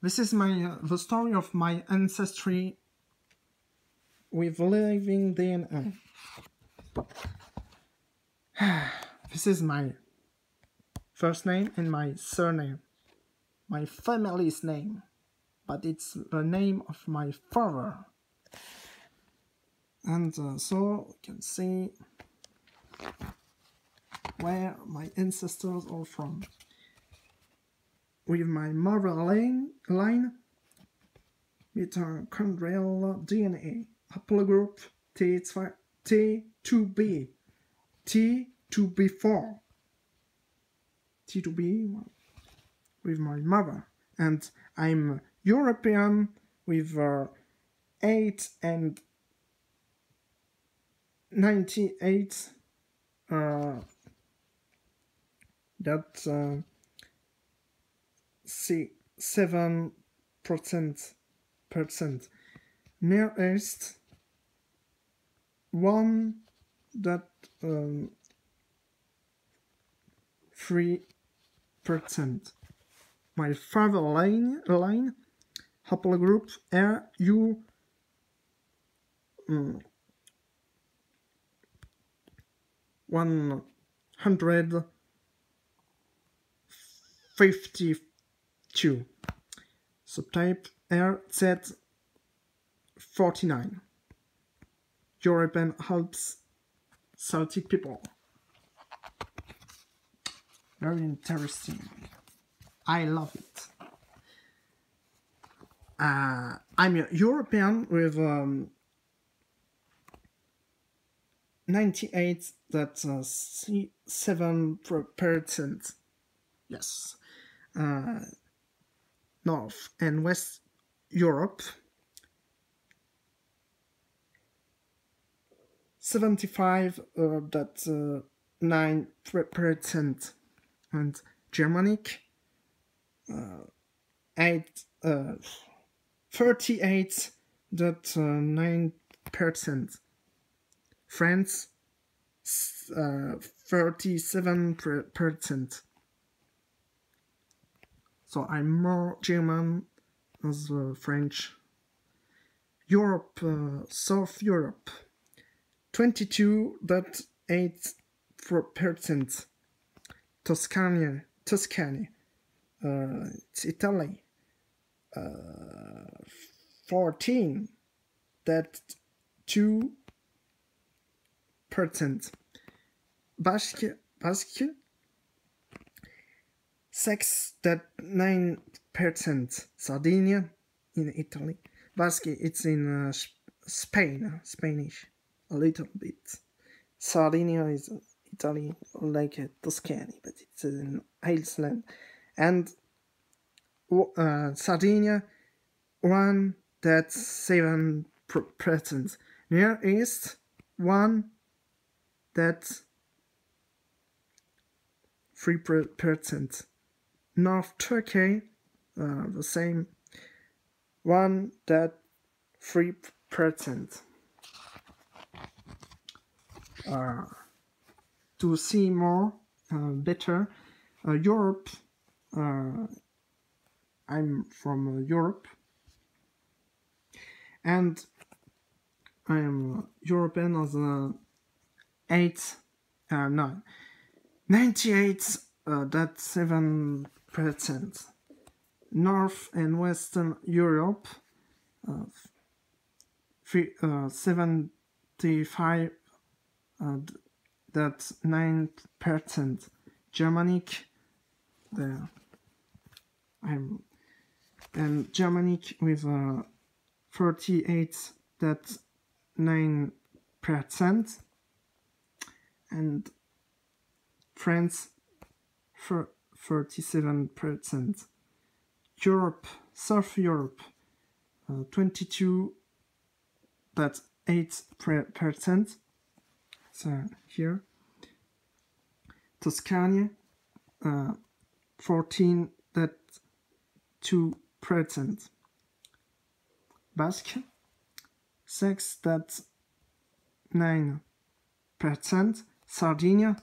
This is the story of my ancestry with living DNA. This is my first name and my surname, my family's name, but it's the name of my father. And so you can see where my ancestors are from. With my mother line, mitochondrial DNA, haplogroup T2B, T2B4, T2B with my mother, and I'm European with 8 and 98 that 7%. Near East 1 that 3%. My father line haplogroup RU 152. Subtype RZ49. European Alps Celtic people. Very interesting. I love it. I'm a European with 98.7%. Yes. North and West Europe 75.9%, and Germanic 38.9%, France 37%. So I'm more German as French. Europe, South Europe, 22.8%. Tuscany, it's Italy, 14.2%. Basque, 6.9%. Sardinia in Italy. Basque, it's in Spanish, a little bit. Sardinia is Italy, like Tuscany, but it's in Iceland. And Sardinia, 1.7%. Near East, 1.3%. North Turkey, the same, 1.3%. To see more better, Europe, I'm from Europe, and I am European as 98.7%. North and Western Europe 75.9%. Germanic, I'm Germanic with 38.9%, and France 37%. Europe, South Europe, 22.8%. So here, Tuscany, 14.2%. Basque, 6.9%. Sardinia,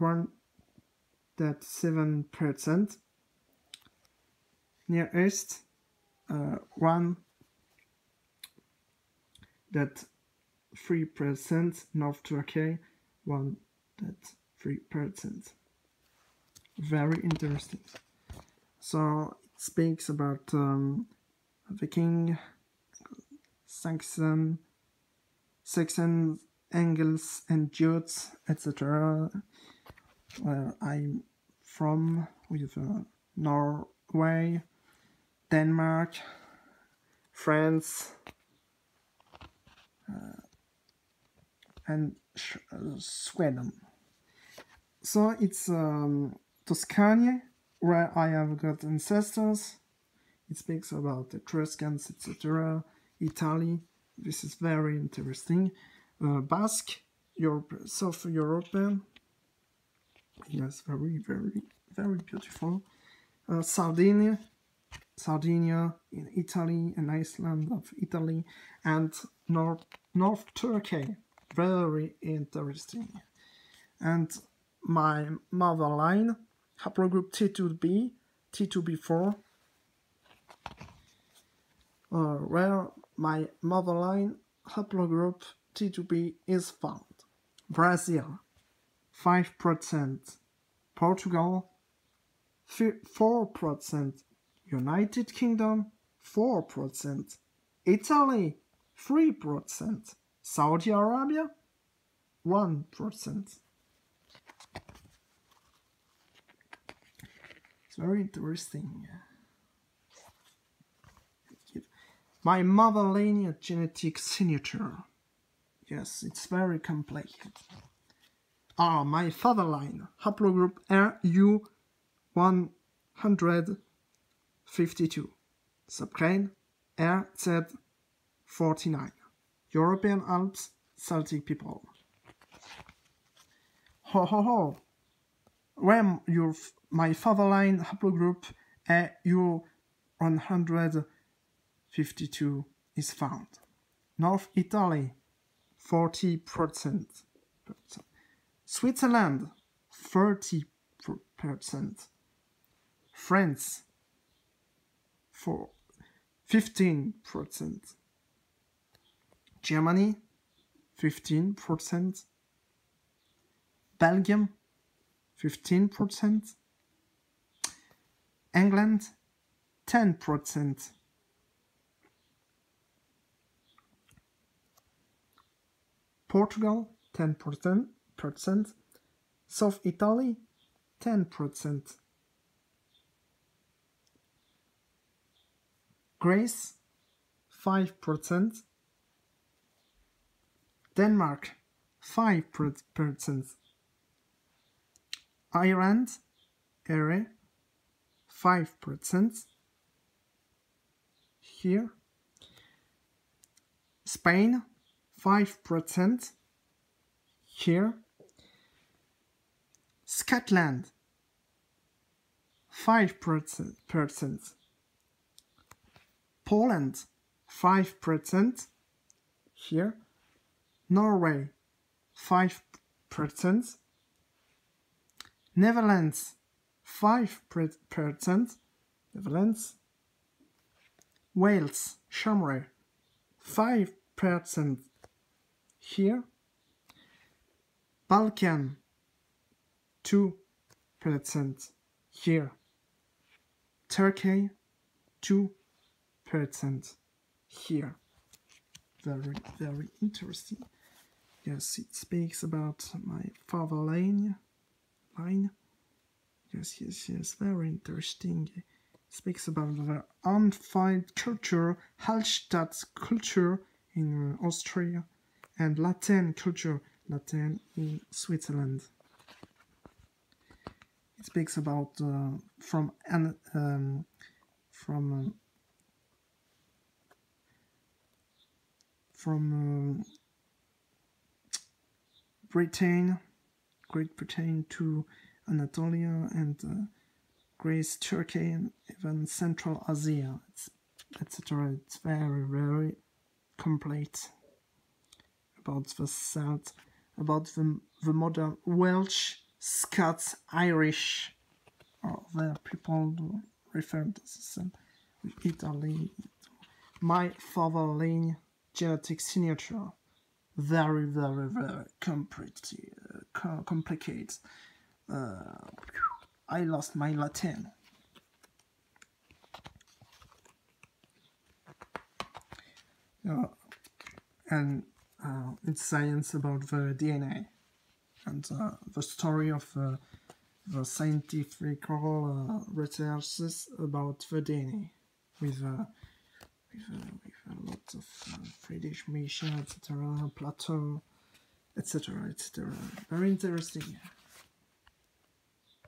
1.7%. Near East, 1.3%. North Turkey, 1.3%. Very interesting. So it speaks about Viking, Saxons, Angles, and Jutes, etc. Where I'm from, with Norway, Denmark, France, and Sweden. So it's Tuscany, where I have got ancestors. It speaks about the Etruscans, etc. Italy, this is very interesting. Basque, Europe, South European, yes, very, very, very beautiful. Sardinia in Italy, and Iceland of Italy, and North Turkey, very interesting. And my mother line, haplogroup T2b, T2b4, where my mother line haplogroup T2b is found. Brazil, 5%, Portugal, 4%, United Kingdom, 4%, Italy, 3%, Saudi Arabia, 1%. It's very interesting. My mother lineage genetic signature. Yes, it's very complicated. My father line, haplogroup RU152, subclane RZ49, European Alps, Celtic people. Ho ho ho! When my father line haplogroup RU152 is found. North Italy, 40%. Switzerland, 30%. France, 15%. Germany, 15%. Belgium, 15%. England, 10%. Portugal, 10%. South Italy, 10%. Greece, 5%. Denmark, 5%. Ireland, 5%. Here. Spain, 5%. Here. Scotland, 5%. Poland, 5%. Here. Norway, 5%. Netherlands, 5%. Netherlands. Wales, Shamrock, 5%. Here. Balkan, 2%. Here. Turkey, 2%. Here. Very, very interesting. Yes, it speaks about my father line. Yes, very interesting. It speaks about the undefined culture, Hallstatt culture in Austria, and Latin culture, Latin in Switzerland. It speaks about from Great Britain to Anatolia and Greece, Turkey, and even Central Asia, etc. It's very, very complete about the South, about the modern Welsh, Scots, Irish, or the people referred to the same Italy. My father line genetic signature. Very, very, very complicated. I lost my Latin. And it's science about the DNA and the story of the scientific researches about the DNA with a lot of Friedrich Michel, etc., Plato, etc., etc. Very interesting.